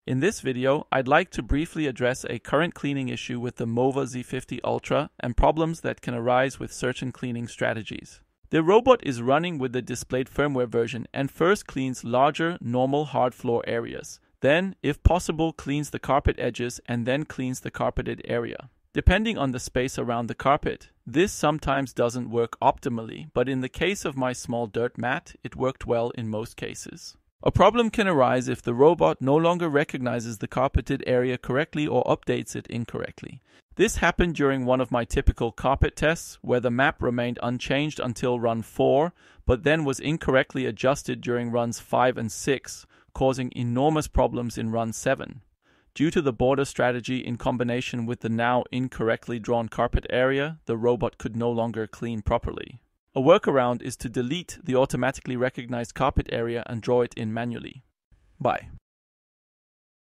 In this video, I'd like to briefly address a current cleaning issue with the Mova Z50 Ultra and problems that can arise with certain cleaning strategies. The robot is running with the displayed firmware version and first cleans larger, normal hard floor areas. Then, if possible, cleans the carpet edges and then cleans the carpeted area. Depending on the space around the carpet, this sometimes doesn't work optimally, but in the case of my small dirt mat, it worked well in most cases. A problem can arise if the robot no longer recognizes the carpeted area correctly or updates it incorrectly. This happened during one of my typical carpet tests, where the map remained unchanged until run 4, but then was incorrectly adjusted during runs 5 and 6, causing enormous problems in run 7. Due to the border strategy in combination with the now incorrectly drawn carpet area, the robot could no longer clean properly. A workaround is to delete the automatically recognized carpet area and draw it in manually. Bye.